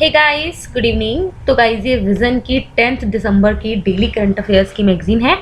हे guys, good evening. तो guys, ये Vision की 10 दिसंबर की डेली करंट अफेयर्स की मैगजीन है।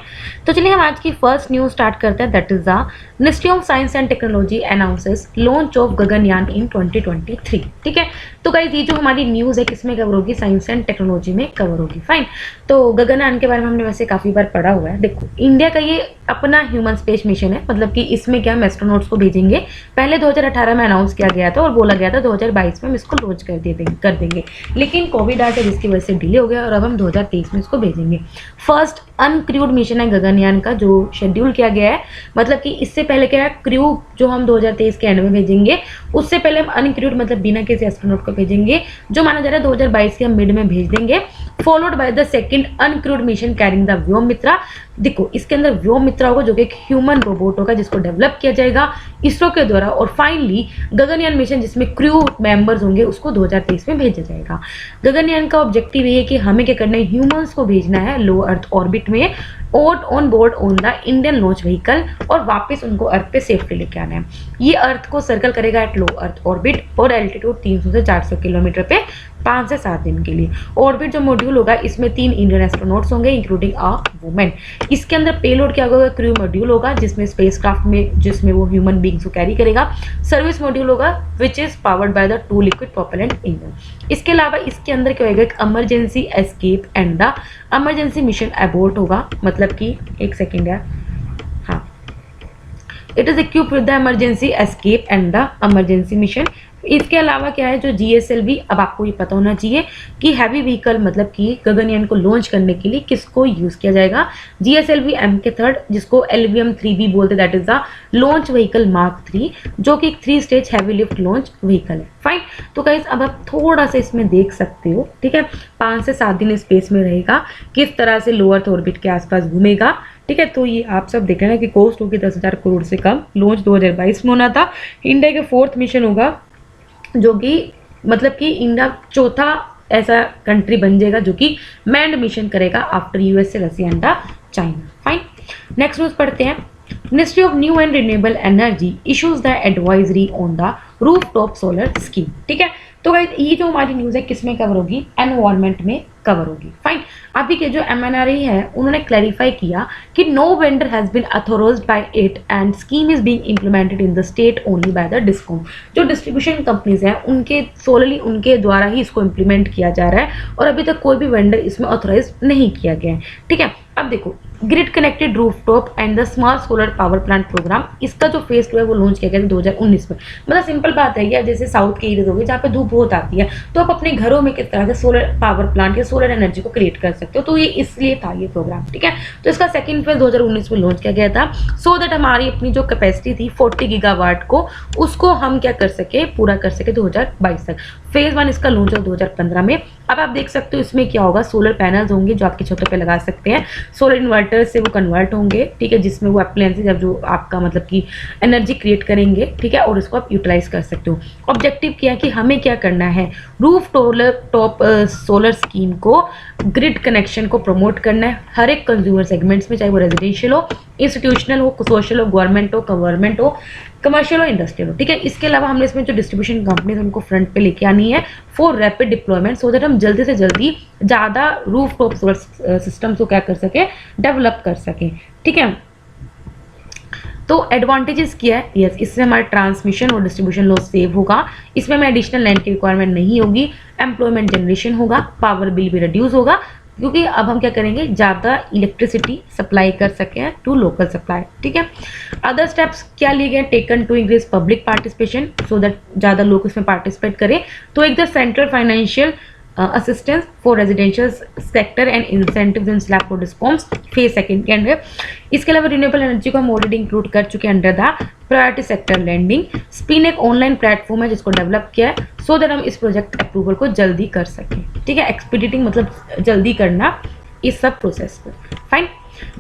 तो चलिए हम आज की फर्स्ट न्यूज स्टार्ट करते हैं। That is the ministry of science and technology announces launch of Gaganyaan in 2023। ठीक है। तो गाइस, ये जो हमारी न्यूज है किसमें कवर होगी? साइंस एंड टेक्नोलॉजी में कवर होगी। फाइन। तो गगनयान के बारे में हमने वैसे काफी बार पढ़ा हुआ है। देखो, इंडिया का ये अपना ह्यूमन स्पेस मिशन है, मतलब कि इसमें क्या हम एस्ट्रोनॉट्स को भेजेंगे। पहले 2018 में अनाउंस किया गया था और बोला गया था 2022 में हम इसको लॉन्च कर देंगे, लेकिन कोविड आ गया जिसकी वजह से डिले हो गया और अब हम 2023 में इसको भेजेंगे। फर्स्ट अनक्रूड मिशन है गगनयान का, जो शेड्यूल किया गया है। मतलब कि इससे पहले क्या है, क्रू जो हम 2023 के एंड में भेजेंगे, उससे पहले हम अनक्रूड मतलब बिना किसी एस्ट्रोनॉट को भेजेंगे, जो माना जा रहा है 2022 के हम मिड में भेज देंगे, followed by the second uncrewed mission carrying the Vyommitra. देखो, इसके अंदर व्योममित्रा होगा जो कि एक ह्यूमन रोबोट होगा जिसको डेवलप किया जाएगा इसरो के द्वारा। और फाइनली गगनयान मिशन जिसमें क्रू मेंबर्स होंगे उसको 2023 में भेजा जाएगा। गगनयान का ऑब्जेक्टिव ये है कि हमें क्या करना है, ह्यूमंस को भेजना है लो अर्थ ऑर्बिट में और on board on the Indian launch vehicle, और वापस उनको अर्थ पे सेफ्टी लेके आना है। ये अर्थ को सर्कल करेगा एट लो अर्थ ऑर्बिट और एल्टीट्यूड 300 से 400 किलोमीटर पे 5 से 7 दिन के लिए। ऑर्बिट जो मॉड्यूल होगा इसमें 3 इंडियन एस्ट्रोनॉट्स होंगे इंक्लूडिंग अ वुमेन। इसके अंदर पेलोड क्या होगा? क्रू मॉड्यूल होगा जिसमें स्पेसक्राफ्ट में जिसमें वो ह्यूमन बींग्स को कैरी करेगा। सर्विस मॉड्यूल होगा which is powered by the 2 liquid propellant engine. इसके अलावा इसके अंदर क्या होगा, एक emergency escape and the emergency mission abort होगा। मतलब कि एक सेकेंड यार, हाँ, it is equipped with the emergency escape and the emergency mission. इसके अलावा क्या है, जो GSLV, अब आपको ये पता होना चाहिए कि हैवी व्हीकल मतलब कि गगनयान को लॉन्च करने के लिए किसको यूज किया जाएगा। GSLV M3 जिसको LVM-3B बोलते, that is the launch vehicle mark 3, जो कि एक 3 stage heavy lift launch vehicle है। फाइन। तो गाइस, अब आप थोड़ा सा इसमें देख सकते हो। ठीक है, 5 से 7 दिन स्पेस में रहेगा, किस तरह से लो अर्थ ऑर्बिट के आसपास घूमेगा। ठीक है, तो ये आप सब देख रहे हैं कि कॉस्ट होगी 10,000 करोड़ से कम। लॉन्च 2022 में होना था। इंडिया के 4th मिशन होगा, जो कि मतलब कि इंडिया 4था ऐसा कंट्री बन जाएगा जो कि मैंड मिशन करेगा after USA, Russia and China. Fine. Next news पढ़ते हैं। Ministry of new and renewable energy issues the advisory on the rooftop solar scheme. ठीक है, तो गाइस, ये जो हमारी न्यूज है किसमें कवर होगी? एनवायरमेंट में कवर होगी। फाइन। अभी के जो MNRE है उन्होंने क्लैरिफाई किया कि no vendor has been authorised by it and scheme is being implemented in the state only by the discom. जो डिस्ट्रीब्यूशन कंपनीज हैं उनके सोलरली उनके द्वारा ही इसको इम्प्लीमेंट किया जा रहा है और अभी तक कोई भी वेंडर इसमें ऑथोराइज नहीं किया गया है। ठीक है, अब देखो, grid connected rooftop and the small solar power plant programme, इसका जो फेज 2 है वो लॉन्च किया गया था 2019 में। मतलब सिंपल बात है यार, जैसे साउथ के एरियाज हो गए जहाँ पे धूप बहुत आती है, तो आप अपने घरों में किस तरह से सोलर पावर प्लांट या सोलर एनर्जी को क्रिएट कर सकते हो। तो ये इसलिए था ये प्रोग्राम। ठीक है, तो इसका सेकंड फेज 2019 में लॉन्च किया गया था, सो दैट हमारी अपनी जो कैपेसिटी थी 40 गीगावाट को, उसको हम क्या कर सके, पूरा कर सके 2022 तक। फेज 1 इसका लॉन्च हुआ 2015 में। अब आप देख सकते हो इसमें क्या होगा, सोलर पैनल्स होंगे जो आपकी छतों पे लगा सकते हैं, सोलर इन्वर्टर से वो कन्वर्ट होंगे। ठीक है, जिसमें वो अप्लायंसेज जब जो आपका मतलब कि एनर्जी क्रिएट करेंगे। ठीक है, और इसको आप यूटिलाइज कर सकते हो। ऑब्जेक्टिव किया कि हमें क्या करना है, रूफ टॉप सोलर स्कीम को, ग्रिड कनेक्शन को प्रमोट करना है हर एक कंज्यूमर सेगमेंट्स में, चाहे वो रेजिडेंशियल हो, इंस्टीट्यूशनल हो, सोशल हो, गवर्नमेंट हो, कमर्शियल और इंडस्ट्रियल हो। ठीक है, इसके अलावा हमने इसमें जो डिस्ट्रीब्यूशन कंपनीज उनको फ्रंट पे लेके आनी है for rapid deployment, so that हम जल्दी से जल्दी ज़्यादा रूफ टॉप सोलर सिस्टम्स को क्या कर सके, डेवलप कर सकें। ठीक है, तो एडवांटेजेस क्या है? यस, इससे हमारा ट्रांसमिशन और डिस्ट्रीब्यूशन लॉस सेव होगा, इसमें हमें एडिशनल लैंड की रिक्वायरमेंट नहीं होगी, एम्प्लॉयमेंट जनरेशन होगा, पावर बिल भी रिड्यूस होगा, क्योंकि अब हम क्या करेंगे, ज़्यादा इलेक्ट्रिसिटी सप्लाई कर सकें टू लोकल सप्लाई। ठीक है, अदर स्टेप्स क्या लिए गए, taken to increase public participation, so that ज़्यादा लोग इसमें पार्टिसिपेट करें। तो एक the central financial assistance for residential sector and incentives in slab for discoms, phase second के अंदर। इसके अलावा रिन्यूएबल एनर्जी को हम ऑलरेडी इंक्लूड कर चुके हैं under the priority sector lending. Spin एक ऑनलाइन प्लेटफॉर्म है जिसको डेवलप किया है, सो दैट हम इस प्रोजेक्ट अप्रूवल को जल्दी कर सकें। ठीक है, एक्सपीडिटिंग मतलब जल्दी करना इस सब प्रोसेस पर। फाइन।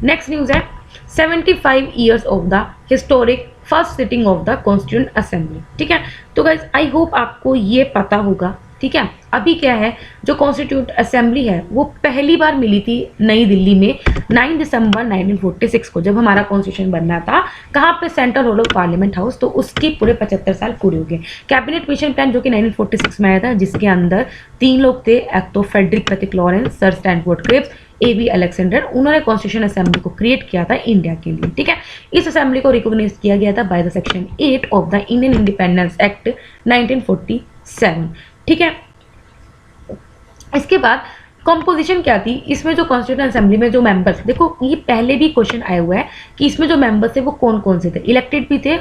नेक्स्ट न्यूज़ है 75 years of the historic first sitting of the constituent assembly. ठीक है, तो गाइज आई होप आपको ये पता होगा। ठीक है। अभी क्या है, जो कॉन्स्टिट्यूट असेंबली है वो पहली बार मिली थी नई दिल्ली में 9 दिसंबर 1946 को, जब हमारा कॉन्स्टिट्यूशन बनना था। कहाँ पे? Central hall of parliament house. तो उसके पूरे 75 साल पूरे हो गए। कैबिनेट मिशन प्लान जो कि 1946 में आया था, जिसके अंदर 3 लोग थे, एक तो Frederick Pethick Lawrence, sir Stafford Cripps, A.B. Alexander. उन्होंने कॉन्स्टिट्यूशन असेंबली को क्रिएट किया था इंडिया के लिए, ठीक है। इस असेंबली को रिकॉग्नाइज किया गया था by the section 8 of the Indian independence act 1947, ठीक है। इसके बाद कंपोजिशन क्या थी इसमें, जो कॉन्स्टिट्यूशन असेंबली में जो मेंबर्स, देखो ये पहले भी क्वेश्चन आया हुआ है कि इसमें जो मेंबर्स थे वो कौन कौन से थे, इलेक्टेड भी थे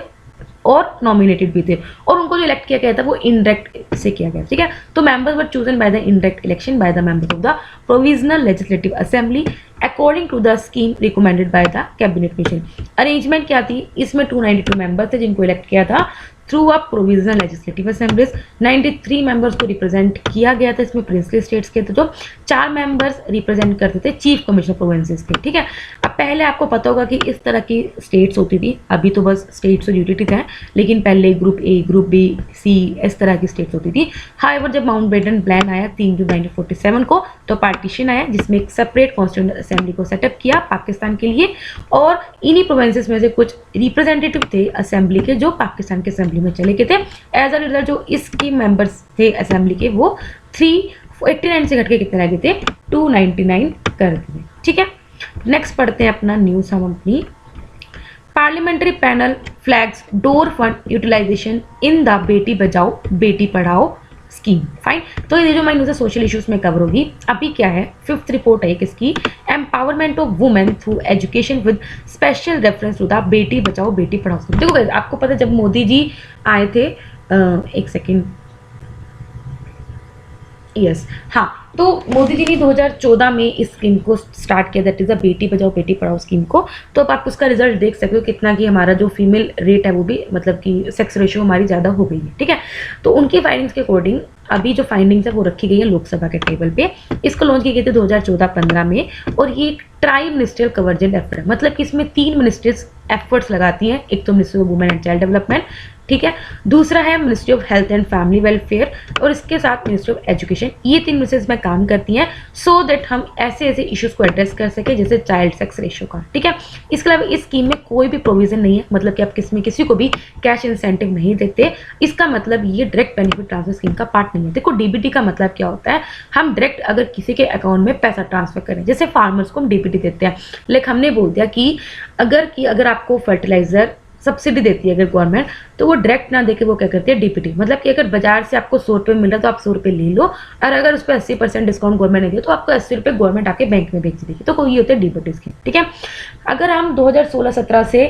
और नॉमिनेटेड भी थे, और उनको जो इलेक्ट किया गया था वो इनडायरेक्ट से किया गया, ठीक है। तो members were chosen by the indirect election by the members of the provisional legislative assembly according to the scheme recommended by the cabinet mission. Arrangement क्या थी इसमें, 292 मेंबर्स थे जिनको इलेक्ट किया था through a provisional legislative assemblies. 93 members को represent किया गया था, इसमें प्रिंसली स्टेट्स के थे, जो 4 मेंबर्स रिप्रेजेंट करते थे चीफ कमिश्नर प्रोविंसेस के, ठीक है। अब पहले आपको पता होगा कि इस तरह की स्टेट्स होती थी, अभी तो बस स्टेट्स और यूनिटी है, लेकिन पहले ग्रुप ए, ग्रुप बी, सी इस तरह की स्टेट्स होती थी। हाउएवर जब माउंटबेटन प्लान आया 3 जून 1947 को, तो पार्टीशन आया जिसमें एक सेपरेट कॉन्स्टिट्यूएंट असेंबली को सेटअप किया पाकिस्तान के लिए, और इन्हीं प्रोविंसेस में से कुछ रिप्रेजेंटेटिव थे असेंबली के जो पाकिस्तान के असेंबली में चले गए थे। एज अ रिजल्ट जो इसके मेंबर्स थे असेंबली के वो 389 से घट के कितने रह गए थे, 299 कर दिए, ठीक है। नेक्स्ट पढ़ते हैं अपना न्यूज हम अपनी। Parliamentary panel flags poor fund utilisation in the Beti Bachao Beti Padhao scheme, fine. तो ये जो न्यूज़ है सोशल इश्यूज में कवर होगी। अभी क्या है, 5th रिपोर्ट है किसकी, empowerment of women through education with special reference to the Beti Bachao Beti Padhao scheme. देखो गाइस, आपको पता है जब मोदी जी आए थे, एक सेकेंड, यस हाँ, तो मोदी जी ने 2014 में इस स्कीम को स्टार्ट किया, दैट इज अ बेटी बचाओ बेटी पढ़ाओ स्कीम को। तो अब आप उसका रिजल्ट देख सकते हो कितना कि हमारा जो फीमेल रेट है वो भी, मतलब कि सेक्स रेशियो हमारी ज़्यादा हो गई है, ठीक है। तो उनकी फाइंडिंग्स के अकॉर्डिंग अभी जो फाइंडिंग्स है वो रखी गई है लोकसभा के टेबल पे। इसको लॉन्च की गई थी 2014-15 में, और ये एक ट्राई मिनिस्ट्रियल कवर्जेंट एफर्ट है, मतलब कि इसमें 3 मिनिस्ट्रीज एफर्ट्स लगाती हैं। एक तो ministry of women and child development, ठीक है, दूसरा है ministry of health and family welfare, और इसके साथ मिनिस्ट्री ऑफ एजुकेशन। ये 3 मिनिस्ट्रीज में काम करती हैं सो दैट हम ऐसे ऐसे इश्यूज को एड्रेस कर सके, जैसे चाइल्ड सेक्स रेशियो का, ठीक है। इसके अलावा इस स्कीम में कोई भी प्रोविजन नहीं है, मतलब कि आप किसी को भी कैश इंसेंटिव नहीं देते। इसका मतलब ये डायरेक्ट बेनिफिट ट्रांसफर स्कीम का पार्ट नहीं है। देखो डीबीटी का मतलब क्या होता है, हम डायरेक्ट अगर किसी के अकाउंट में पैसा ट्रांसफर करें, जैसे फार्मर्स को हम डीबीटी देते हैं, लेकिन हमने बोल दिया कि अगर आपको फर्टिलाइजर सब्सिडी देती है अगर गवर्नमेंट, तो वो डायरेक्ट ना देके वो क्या करती है, डीपीटी। मतलब कि अगर बाजार से आपको 100 रुपये मिल रहा है तो आप 100 रुपये ले लो, और अगर उस पर 80% डिस्काउंट गवर्नमेंट ने दिया तो आपको 80 रुपये गवर्नमेंट आके बैंक में बेच देगी। तो ये होता है डीपीटी स्कीम, ठीक है। अगर हम 2016-17 से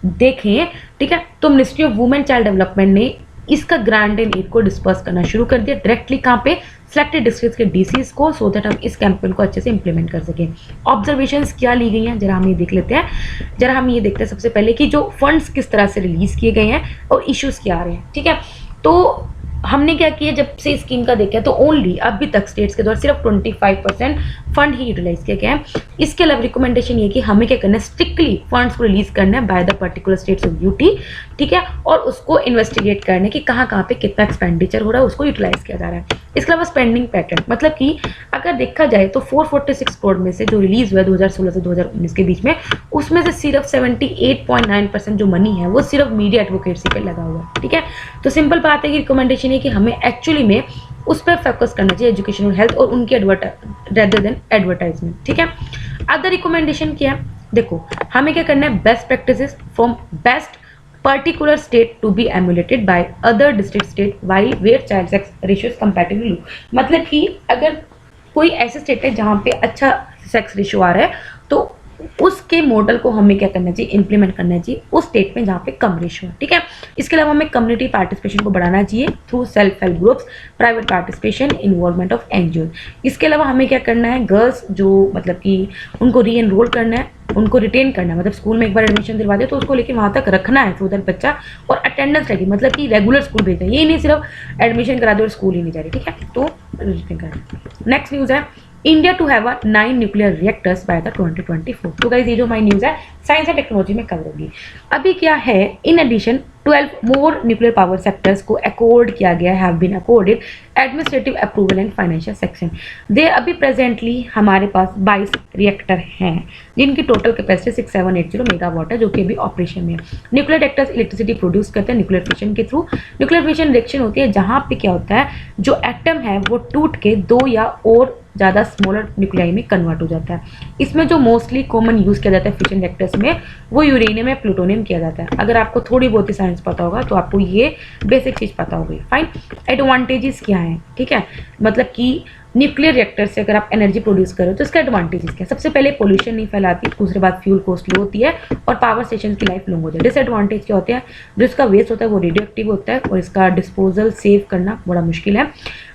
देखें, ठीक है, तो ministry of women child development ने इसका ग्रांट एंड एड को डिस्पर्स करना शुरू कर दिया डायरेक्टली, कहाँ पे, सिलेक्टेड डिस्ट्रिक्ट के डीसीज को, सो दैट हम इस कैंपेन को अच्छे से इंप्लीमेंट कर सकें। ऑब्जर्वेशंस क्या ली गई हैं जरा हम ये देख लेते हैं। जरा हम ये देखते हैं सबसे पहले कि जो फंड्स किस तरह से रिलीज किए गए हैं और इश्यूज क्या आ रहे हैं, ठीक है। तो हमने क्या किया, जब से स्कीम का देखा तो ओनली अभी तक स्टेट्स के द्वारा सिर्फ 25% फंड ही यूटिलाइज किया गया है। इसके अलावा रिकमेंडेशन ये कि हमें क्या करना है, स्ट्रिक्टली फंड्स को रिलीज करना है by the particular states of UT, ठीक है, और उसको इन्वेस्टिगेट करने कि कहाँ पे कितना एक्सपेंडिचर हो रहा है, उसको यूटिलाइज किया जा रहा है। इसके अलावा स्पेंडिंग पैटर्न, मतलब कि अगर देखा जाए तो 446 करोड़ में से जो रिलीज हुआ है 2016 से 2019 के बीच में, उसमें से सिर्फ 78.9% जो मनी है वो सिर्फ मीडिया एडवोकेसी पे लगा हुआ है, ठीक है। तो सिंपल बात है कि रिकमेंडेशन है कि हमें एक्चुअली में उस पर फोकस करना चाहिए, एजुकेशन और हेल्थ और उनकी रेदर देन एडवर्टाइजमेंट, ठीक है। अदर रिकमेंडेशन क्या है, देखो हमें क्या करना है, best practices from best particular state to be emulated by other district state while where child sex ratio is comparatively low। मतलब कि अगर कोई ऐसे स्टेट है जहाँ पे अच्छा सेक्स रेशियो आ रहा है तो उसके मॉडल को हमें क्या करना चाहिए, इंप्लीमेंट करना चाहिए उस स्टेट में जहाँ पे कम रेशियो है, ठीक है। इसके अलावा हमें कम्युनिटी पार्टिसिपेशन को बढ़ाना चाहिए through self help groups, private participation, involvement of NGO. इसके अलावा हमें क्या करना है, गर्ल्स जो मतलब कि उनको री एनरोल करना है, उनको रिटेन करना है, मतलब स्कूल में एक बार एडमिशन दिलवा दे तो उसको लेके वहाँ तक रखना है सो दैट बच्चा, और अटेंडेंस रहेगी, मतलब कि रेगुलर स्कूल भेजना है, ये नहीं सिर्फ एडमिशन करा दे और स्कूल ही नहीं जा रही, ठीक है। तो रिटेन करना। नेक्स्ट न्यूज़ है India to have 9 nuclear reactors by the 2024। तो गाइस ये जो हमारी न्यूज़ है साइंस एंड टेक्नोलॉजी में कवर होगी। अभी क्या है, in addition 12 more nuclear power sectors को अकॉर्ड किया गया, have been accorded administrative approval and financial section. They अभी प्रेजेंटली हमारे पास 22 रिएक्टर हैं जिनकी टोटल कैपेसिटी 6780 मेगावाट है, जो कि अभी ऑपरेशन में है। न्यूक्लियर रिएक्टर्स इलेक्ट्रिसिटी प्रोड्यूस करते हैं न्यूक्लियर फिशन के थ्रू। न्यूक्लियर फिशन रिएक्शन होती है जहाँ पे क्या होता है, जो एटम है वो टूट के 2 या और ज़्यादा स्मॉलर न्यूक्लियाई में कन्वर्ट हो जाता है। इसमें जो मोस्टली कॉमन यूज़ किया जाता है फिशन रिएक्टर्स में, वो यूरेनियम या प्लूटोनियम किया जाता है। अगर आपको थोड़ी बहुत ही साइंस पता होगा तो आपको ये बेसिक चीज़ पता होगी। फाइन, एडवांटेजेस क्या हैं, ठीक है, मतलब कि न्यूक्लियर रिएक्टर से अगर आप एनर्जी प्रोड्यूस करो तो इसका एडवांटेजेस क्या है। सबसे पहले पोल्यूशन नहीं फैलाती, दूसरी बात फ्यूल कॉस्ट लो होती है और पावर स्टेशन की लाइफ लॉन्ग होती है। डिसएडवांटेज क्या होते हैं, जो इसका वेस्ट होता है वो रेडियो एक्टिव होता है और इसका डिस्पोजल सेव करना बड़ा मुश्किल है।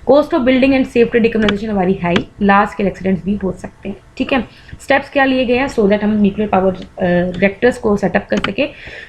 Cost of building and safety decomposition हमारी हाई, लार्ज स्केल एक्सीडेंट्स भी हो सकते हैं, ठीक है। स्टेप्स क्या लिए गए हैं सो दैट हम न्यूक्लियर पावर रिएक्टर्स को सेटअप कर सके।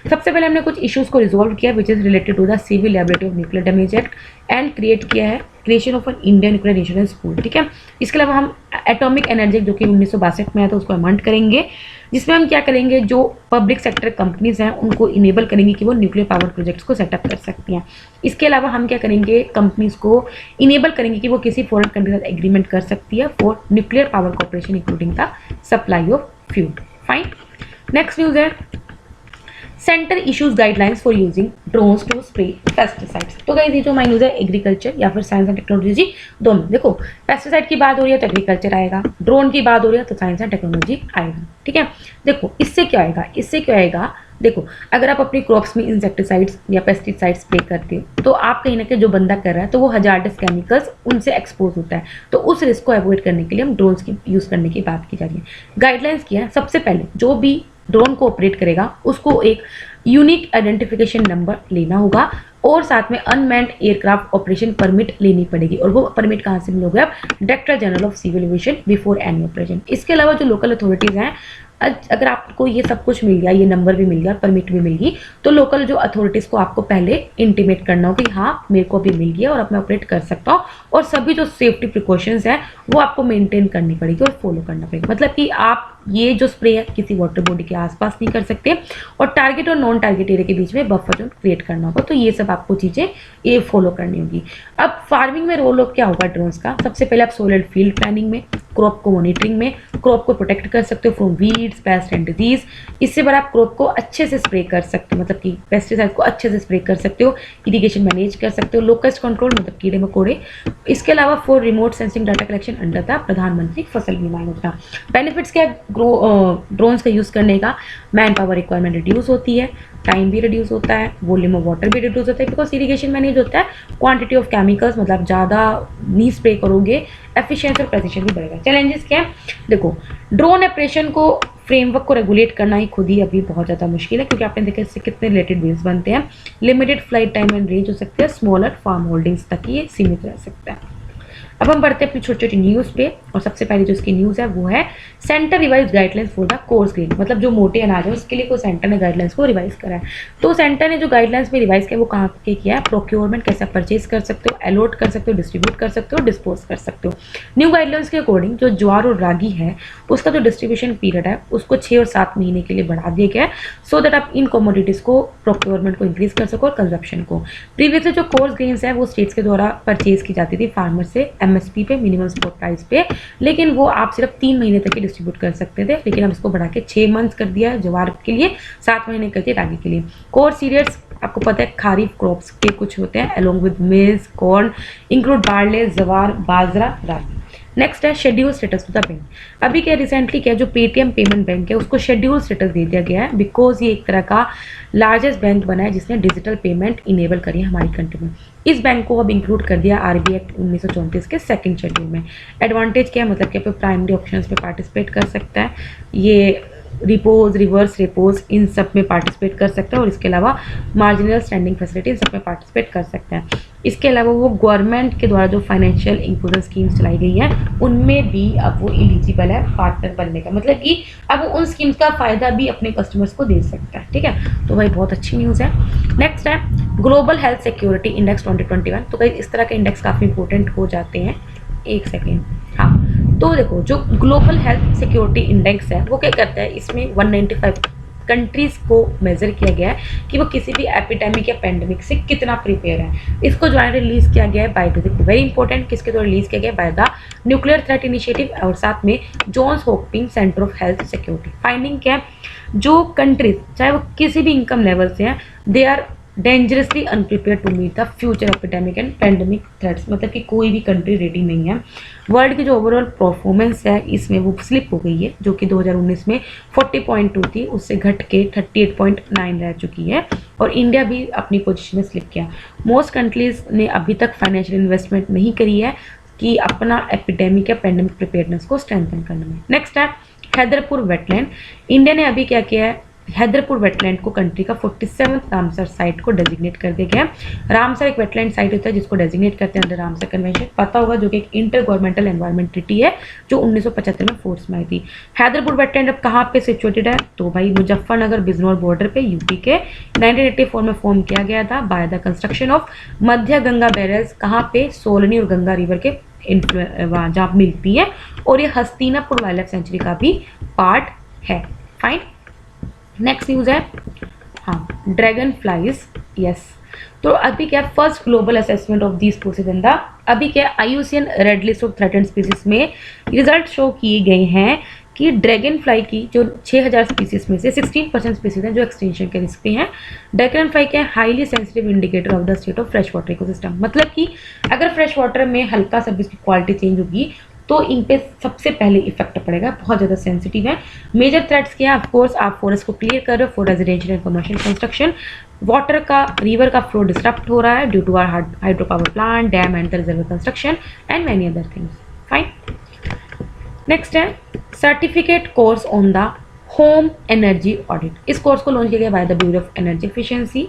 सबसे पहले हमने कुछ इश्यूज को रिजॉल्व किया which is related to the civil liability of nuclear damage act and create किया है creation of an Indian nuclear insurance pool, ठीक है। इसके अलावा हम एटॉमिक एनर्जी जो कि 1962 में आया था उसको अमेंड करेंगे, जिसमें हम क्या करेंगे, जो पब्लिक सेक्टर कंपनीज हैं उनको इनेबल करेंगे कि वो न्यूक्लियर पावर प्रोजेक्ट्स को सेटअप कर सकती हैं। इसके अलावा हम क्या करेंगे, कंपनीज को इनेबल करेंगे कि वो किसी फॉरेन कंट्री के साथ एग्रीमेंट कर सकती है for nuclear power corporation including the supply of fuel. Fine, next news है centre issues guidelines for using drones to spray pesticides. तो गाइस ये जो हमारी न्यूज़ है एग्रीकल्चर या फिर साइंस एंड टेक्नोलॉजी दोनों। देखो पेस्टिसाइड की बात हो रही है तो एग्रीकल्चर आएगा, ड्रोन की बात हो रही है तो साइंस एंड टेक्नोलॉजी आएगा, ठीक है। देखो इससे क्या आएगा, इससे क्या आएगा, देखो अगर आप अपनी क्रॉप्स में इंसेक्टिसाइड्स या पेस्टिसाइड्स स्प्रे करते हो तो आप कहीं ना कहीं जो बंदा कर रहा है तो वो हजार्डस केमिकल्स उनसे एक्सपोज होता है, तो उस रिस्क को अवॉइड करने के लिए हम ड्रोन्स की यूज़ करने की बात की जा रही है। गाइडलाइंस किया है, सबसे पहले जो भी ड्रोन को ऑपरेट करेगा उसको एक यूनिक आइडेंटिफिकेशन नंबर लेना होगा और साथ में अनमैन्ड एयरक्राफ्ट ऑपरेशन परमिट लेनी पड़ेगी, और वो परमिट कहाँ से मिलोगे आप, director general of civil aviation before any operation. इसके अलावा जो लोकल अथॉरिटीज़ हैं, अगर आपको ये सब कुछ मिल गया, ये नंबर भी मिल गया, परमिट भी मिल गई, तो लोकल जो अथॉरिटीज़ को आपको पहले इंटीमेट करना हो कि हाँ मेरे को भी मिल गया और अब मैं ऑपरेट कर सकता हूँ, और सभी जो सेफ्टी प्रिकॉशंस हैं वो आपको मेंटेन करनी पड़ेगी और फॉलो करना पड़ेगा। मतलब कि आप ये जो स्प्रे है किसी वाटर बॉडी के आसपास नहीं कर सकते, और टारगेट और नॉन टारगेट एरिया के बीच में बफर जोन क्रिएट करना होगा, तो ये सब आपको चीज़ें ये फॉलो करनी होगी। अब फार्मिंग में रोल क्या होगा ड्रोन्स का, सबसे पहले आप सोलर फील्ड प्लानिंग में, क्रॉप को मॉनिटरिंग में, क्रॉप को प्रोटेक्ट कर सकते हो from weeds, paste and disease. इससे बार आप क्रॉप को अच्छे से स्प्रे कर सकते हो, मतलब कि पेस्टिसाइड को अच्छे से स्प्रे कर सकते हो, इरिगेशन मैनेज कर सकते हो, लोकस्ट कंट्रोल मतलब कीड़े मकोड़े। इसके अलावा for remote sensing data collection under था प्रधानमंत्री फसल बीमा योजना। बेनिफिट्स क्या ड्रोन्स का यूज़ करने का, मैन पावर रिक्वायरमेंट रिड्यूस होती है, टाइम भी रिड्यूस होता है, वॉल्यूम ऑफ वाटर भी रिड्यूस होता है बिकॉज इरिगेशन मैनेज होता है, क्वांटिटी ऑफ केमिकल्स मतलब ज़्यादा नहीं स्प्रे करोगे, एफिशिएंसी और प्रेसिशन भी बढ़ेगा। चैलेंजेस क्या है, देखो ड्रोन ऑपरेशन को फ्रेमवर्क को रेगुलेट करना ही खुद ही अभी बहुत ज़्यादा मुश्किल है, क्योंकि आपने देखा इससे कितने रिलेटेड बिल्स बनते हैं। Limited flight time and range हो सकते हैं, स्मॉलर फार्म होल्डिंग्स तक ही ये सीमित रह सकता है। अब हम बढ़ते हैं अपनी छोटी छोटी न्यूज़ पे, और सबसे पहले जो इसकी न्यूज़ है वो है centre revise guidelines for the coarse grain, मतलब जो मोटे अनाज है उसके लिए कोई सेंटर ने गाइडलाइंस को रिवाइज करा है। तो सेंटर ने जो गाइडलाइंस में रिवाइज किया वो कहाँ पे किया है, प्रोक्योरमेंट कैसे परचेज कर सकते हो, अलॉट कर सकते हो, डिस्ट्रीब्यूट कर सकते हो, डिस्पोज कर सकते हो। न्यू गाइडलाइंस के अकॉर्डिंग जो ज्वार और रागी है उसका जो डिस्ट्रीब्यूशन पीरियड है उसको 6 और 7 महीने के लिए बढ़ा दिया गया है, सो दैट आप इन कमोडिटीज़ को प्रोक्योरमेंट को इंक्रीज कर सको और कंजप्शन को। प्रीवियसली जो कोर्स ग्रेन्स है वो स्टेट्स के द्वारा परचेज की जाती थी फार्मर से एमएसपी पे, मिनिमम सपोर्ट प्राइस पे, लेकिन वो आप सिर्फ 3 महीने तक ही डिस्ट्रीब्यूट कर सकते थे, लेकिन अब इसको बढ़ा के 6 मंथ्स कर दिया है ज्वार के लिए, 7 महीने कर दिए रागी के लिए। कोर सीरियल्स आपको पता है खारीफ क्रॉप्स के कुछ होते हैं along with maize, corn, include barley, jowar, bajra, ragi. Next है scheduled status to the bank. अभी क्या रिसेंटली क्या जो पेटीएम पेमेंट बैंक है उसको शेड्यूल स्टेटस दे दिया गया है, बिकॉज ये एक तरह का लार्जेस्ट बैंक बना है जिसने डिजिटल पेमेंट इनेबल करी है हमारी कंट्री में। इस बैंक को अब इंक्लूड कर दिया आरबीआई एक्ट 1934 के सेकंड शेड्यूल में। एडवांटेज क्या है, मतलब कि आप प्राइमरी ऑप्शंस पे पार्टिसिपेट कर सकता है, ये रिपोज, रिवर्स रिपोज इन सब में पार्टिसिपेट कर सकता है, और इसके अलावा मार्जिनल स्टैंडिंग फैसिलिटी इन सब में पार्टिसिपेट कर सकते हैं। इसके अलावा वो गवर्नमेंट के द्वारा जो फाइनेंशियल इंक्लूजन स्कीम्स चलाई गई हैं उनमें भी अब वो एलिजिबल है पार्टनर बनने का, मतलब कि अब उन स्कीम्स का फ़ायदा भी अपने कस्टमर्स को दे सकता है, ठीक है। तो भाई बहुत अच्छी न्यूज़ है। नेक्स्ट है ग्लोबल हेल्थ सिक्योरिटी इंडेक्स 2021। तो भाई इस तरह के इंडेक्स काफ़ी इंपॉर्टेंट हो जाते हैं। एक सेकेंड, हाँ, तो देखो जो ग्लोबल हेल्थ सिक्योरिटी इंडेक्स है वो क्या करता है, इसमें 195 कंट्रीज को मेजर किया गया है कि वो किसी भी एपिडेमिक या पेंडेमिक से कितना प्रिपेयर है। इसको जो है रिलीज किया गया है बाय द, वेरी इंपॉर्टेंट, किसके द्वारा रिलीज किया गया है, by the nuclear threat initiative और साथ में Johns Hopkins Center of health security. Finding क्या है, जो कंट्रीज चाहे वो किसी भी इनकम लेवल से हैं, they are dangerously unprepared to meet the future epidemic and pandemic threats, मतलब कि कोई भी कंट्री रेडी नहीं है। वर्ल्ड की जो ओवरऑल परफॉर्मेंस है इसमें वो स्लिप हो गई है, जो कि 2019 में 40.2 थी, उससे घट के 38.9 रह चुकी है, और इंडिया भी अपनी पोजीशन में स्लिप किया। मोस्ट कंट्रीज ने अभी तक फाइनेंशियल इन्वेस्टमेंट नहीं करी है कि अपना एपिडेमिक या पेंडेमिक प्रिपेयरनेस को स्ट्रेंथन करने में। नेक्स्ट है हैदरपुर वेटलैंड। इंडिया ने अभी क्या किया है, हैदरपुर वेटलैंड को कंट्री का 47th रामसर साइट को डेजिग्नेट कर दिया गया। रामसर एक वेटलैंड साइट होता है जिसको डेजिग्नेट करते हैं अंडर रामसर कन्वेंशन, पता होगा, जो कि एक इंटर गवर्नमेंटल एनवायरमेंट ट्रीटी है जो 1975 में फोर्स में आई थी। हैदरपुर वेटलैंड अब कहाँ पे सिचुएटेड है, तो भाई मुजफ्फरनगर बिजनौर बॉर्डर पे यूपी के 1984 में फॉर्म किया गया था by the construction of Madhya Ganga barrage, कहाँ पे सोलनी और गंगा रिवर के जहाँ मिलती है, और ये हस्तिनापुर वाइल्ड लाइफ सेंचुरी का भी पार्ट है। फाइन। नेक्स्ट न्यूज है हाँ ड्रैगन फ्लाइज। यस, तो अभी क्या first global assessment of the species in the, अभी क्या IUCN red list of threatened species में रिजल्ट शो किए गए हैं कि ड्रैगन फ्लाई की जो 6000 स्पीसीज में से 16% स्पीसीज हैं जो एक्सटिंक्शन के रिस्क पे हैं। ड्रैगन फ्लाई के highly sensitive indicator of the state of fresh water ecosystem, मतलब कि अगर फ्रेश वाटर में हल्का सा भी इसकी क्वालिटी चेंज होगी तो इन पे सबसे पहले इफेक्ट पड़ेगा, बहुत ज़्यादा सेंसिटिव है। मेजर थ्रेट्स क्या है, ऑफकोर्स आप फॉरेस्ट को क्लियर कर रहे हो for residential and commercial construction, water का रिवर का फ्लो डिस्टर्ब हो रहा है due to our hydro power plant, dam and reservoir construction and many other things. Fine. Next है certificate course on the home energy audit. इस course को launch किया गया by the bureau of energy efficiency.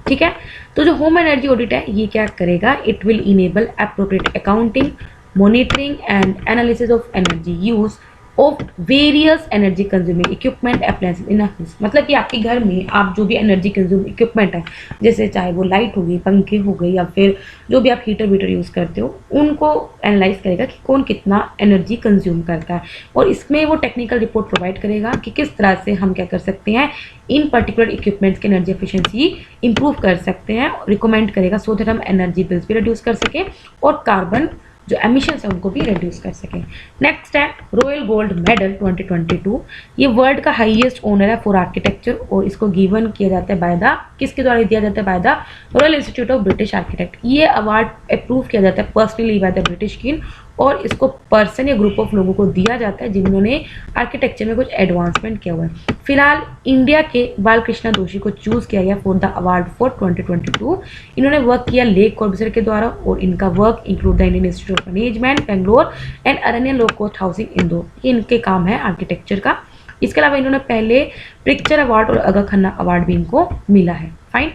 ठीक है, तो जो home energy audit है ये क्या करेगा, it will enable appropriate accounting, monitoring and analysis of energy use of various energy consuming equipment appliances in a house, मतलब कि आपके घर में आप जो भी एनर्जी कंज्यूम इक्विपमेंट है, जैसे चाहे वो लाइट हो गई, पंखे हो गई, या फिर जो भी आप हीटर वीटर यूज़ करते हो, उनको एनालाइज करेगा कि कौन कितना एनर्जी कंज्यूम करता है, और इसमें वो टेक्निकल रिपोर्ट प्रोवाइड करेगा कि किस तरह से हम क्या कर सकते हैं, इन पर्टिकुलर इक्विपमेंट्स की एनर्जी एफिशिएंसी इंप्रूव कर सकते हैं, रिकमेंड करेगा सो दैट हम एनर्जी बिल्स भी रिड्यूस कर सकें और कार्बन जो एमिशंस है उनको भी रिड्यूस कर सकें। नेक्स्ट है रॉयल गोल्ड मेडल 2022। ये वर्ल्ड का हाईएस्ट ऑनर है फॉर आर्किटेक्चर, और इसको गिवन किया जाता है बाय द, किसके द्वारा दिया जाता है, by the royal institute of British architect. ये अवार्ड अप्रूव किया जाता है personally by the British king, और इसको पर्सन या ग्रुप ऑफ लोगों को दिया जाता है जिन्होंने आर्किटेक्चर में कुछ एडवांसमेंट किया हुआ है। फिलहाल इंडिया के बालकृष्ण दोषी को चूज किया गया फॉर द अवार्ड फॉर 2022। इन्होंने वर्क किया लेक कॉर्बुसियर के द्वारा, और इनका work include the Indian institute of management Bangalore and Aranya low cost housing Indore. ये इनके काम है आर्किटेक्चर का। इसके अलावा इन्होंने पहले प्रिक्चर अवार्ड और अगा खन्ना अवार्ड भी इनको मिला है। फाइन।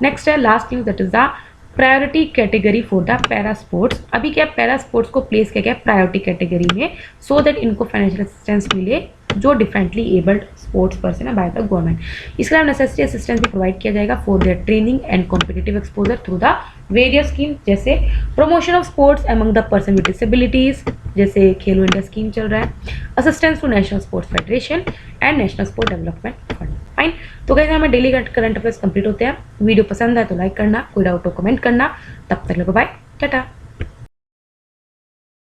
नेक्स्ट है last news, that is the priority category for the para sports. अभी क्या पैरा स्पोर्ट्स को प्लेस किया गया प्रायोरिटी कैटेगरी में, सो दैट इनको फाइनेंशियल असिस्टेंस मिले जो डिफरेंटली एबल्ड स्पोर्ट्स पर्सन है बाय द गवर्नमेंट। इसके अलावा नेसेसरी असिस्टेंस भी प्रोवाइड किया जाएगा for their training and competitive exposure through the various scheme, जैसे promotion of sports among the person with disabilities, जैसे खेलो इंडिया स्कीम चल रहा है, assistance to national sports federation and national sport development fund. Fine. तो guys हमें daily current affairs complete होते हैं। Video पसंद है तो लाइक करना, कोई डाउट हो कमेंट करना। तब तक लोगों बाय, टाटा।